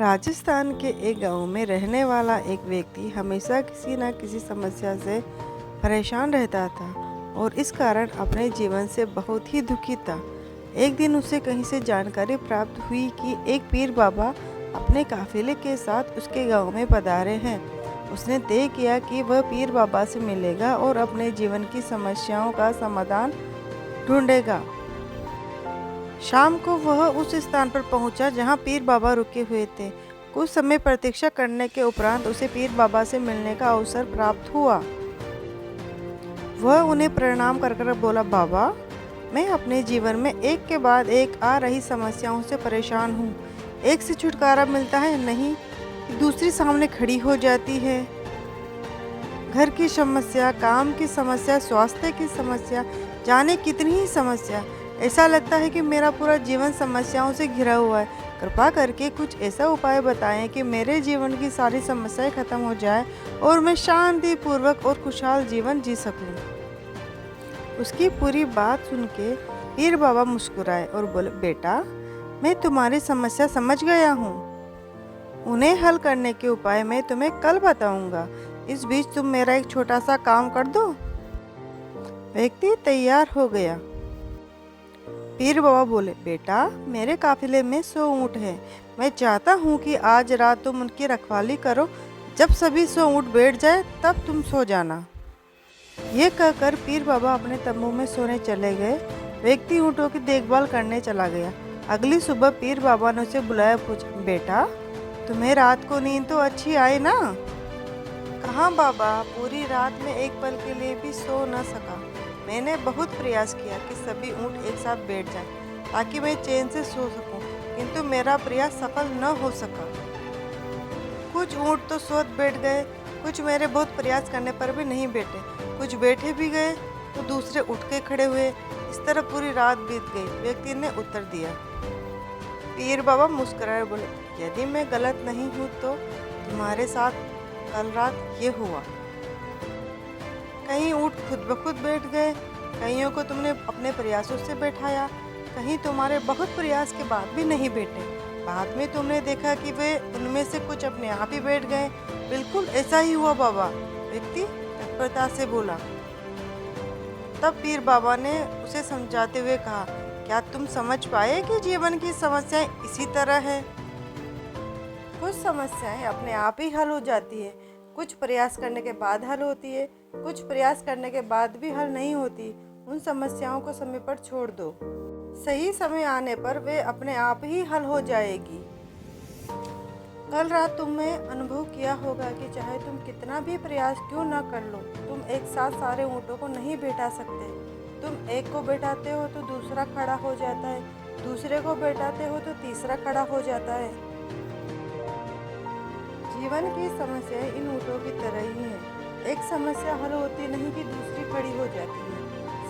राजस्थान के एक गांव में रहने वाला एक व्यक्ति हमेशा किसी न किसी समस्या से परेशान रहता था और इस कारण अपने जीवन से बहुत ही दुखी था। एक दिन उसे कहीं से जानकारी प्राप्त हुई कि एक पीर बाबा अपने काफिले के साथ उसके गांव में पधारे हैं। उसने तय किया कि वह पीर बाबा से मिलेगा और अपने जीवन की समस्याओं का समाधान ढूंढेगा। शाम को वह उस स्थान पर पहुंचा जहां पीर बाबा रुके हुए थे। कुछ समय प्रतीक्षा करने के उपरांत उसे पीर बाबा से मिलने का अवसर प्राप्त हुआ। वह उन्हें प्रणाम कर बोला, बाबा, मैं अपने जीवन में एक के बाद एक आ रही समस्याओं से परेशान हूँ। एक से छुटकारा मिलता है नहीं, दूसरी सामने खड़ी हो जाती है। घर की समस्या, काम की समस्या, स्वास्थ्य की समस्या, जाने कितनी ही समस्या। ऐसा लगता है कि मेरा पूरा जीवन समस्याओं से घिरा हुआ है। कृपा करके कुछ ऐसा उपाय बताएं कि मेरे जीवन की सारी समस्याएं खत्म हो जाए और मैं शांतिपूर्वक और खुशहाल जीवन जी सकूं। उसकी पूरी बात सुन के पीर बाबा मुस्कुराए और बोले, बेटा, मैं तुम्हारी समस्या समझ गया हूँ। उन्हें हल करने के उपाय मैं तुम्हें कल बताऊंगा। इस बीच तुम मेरा एक छोटा सा काम कर दो। व्यक्ति तैयार हो गया। पीर बाबा बोले, बेटा, मेरे काफिले में 100 ऊँट हैं। मैं चाहता हूँ कि आज रात तुम उनकी रखवाली करो। जब सभी 100 ऊँट बैठ जाए तब तुम सो जाना। ये कहकर पीर बाबा अपने तंबू में सोने चले गए। व्यक्ति ऊँटों की देखभाल करने चला गया। अगली सुबह पीर बाबा ने उसे बुलाया, पूछा, बेटा, तुम्हें रात को नींद तो अच्छी आई ना? कहाँ बाबा, पूरी रात में एक पल के लिए भी सो न सका। मैंने बहुत प्रयास किया कि सभी ऊँट एक साथ बैठ जाएं ताकि मैं चैन से सो सकूं, किंतु मेरा प्रयास सफल न हो सका। कुछ ऊँट तो सोत बैठ गए, कुछ मेरे बहुत प्रयास करने पर भी नहीं बैठे, कुछ बैठे भी गए तो दूसरे उठ के खड़े हुए। इस तरह पूरी रात बीत गई। व्यक्ति ने उत्तर दिया। पीर बाबा मुस्कुराए बोले, यदि मैं गलत नहीं हूँ तो तुम्हारे साथ कल रात ये हुआ। कहीं ऊँट खुद ब खुद बैठ गए, कईयों को तुमने अपने प्रयासों से बैठाया, कहीं तुम्हारे बहुत प्रयास के बाद भी नहीं बैठे। बाद में तुमने देखा कि वे उनमें से कुछ अपने आप ही बैठ गए। बिल्कुल ऐसा ही हुआ बाबा, व्यक्ति तत्परता से बोला। तब पीर बाबा ने उसे समझाते हुए कहा, क्या तुम समझ पाए कि जीवन की समस्याएं इसी तरह है? कुछ समस्याएं अपने आप ही हल हो जाती है, कुछ प्रयास करने के बाद हल होती है, कुछ प्रयास करने के बाद भी हल नहीं होती। उन समस्याओं को समय पर छोड़ दो। सही समय आने पर वे अपने आप ही हल हो जाएगी। कल रात तुमने अनुभव किया होगा कि चाहे तुम कितना भी प्रयास क्यों न कर लो, तुम एक साथ सारे ऊँटों को नहीं बैठा सकते। तुम एक को बैठाते हो तो दूसरा खड़ा हो जाता है, दूसरे को बैठाते हो तो तीसरा खड़ा हो जाता है। जीवन की समस्याएं इन ऊँटों की तरह ही हैं। एक समस्या हल होती नहीं कि दूसरी खड़ी हो जाती है।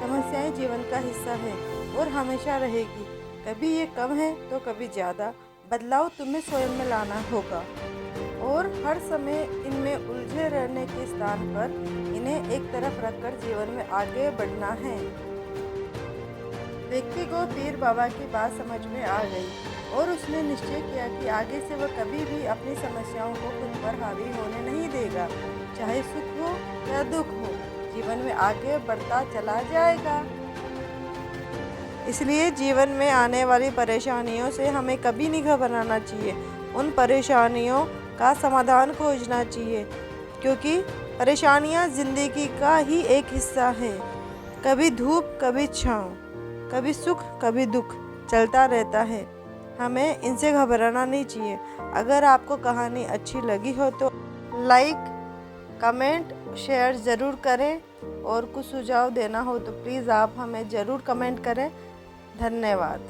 समस्याएं जीवन का हिस्सा है और हमेशा रहेगी। कभी ये कम है तो कभी ज़्यादा। बदलाव तुम्हें स्वयं में लाना होगा और हर समय इनमें उलझे रहने के स्थान पर इन्हें एक तरफ रखकर जीवन में आगे बढ़ना है। व्यक्ति को पीर बाबा की बात समझ में आ गई और उसने निश्चय किया कि आगे से वह कभी भी अपनी समस्याओं को खुद पर हावी होने नहीं देगा। चाहे सुख हो या दुख हो, जीवन में आगे बढ़ता चला जाएगा। इसलिए जीवन में आने वाली परेशानियों से हमें कभी नहीं घबराना चाहिए। उन परेशानियों का समाधान खोजना चाहिए, क्योंकि परेशानियां जिंदगी का ही एक हिस्सा है। कभी धूप, कभी छाँव, कभी सुख, कभी दुख चलता रहता है। हमें इनसे घबराना नहीं चाहिए। अगर आपको कहानी अच्छी लगी हो तो लाइक, कमेंट, शेयर ज़रूर करें और कुछ सुझाव देना हो तो प्लीज़ आप हमें ज़रूर कमेंट करें। धन्यवाद।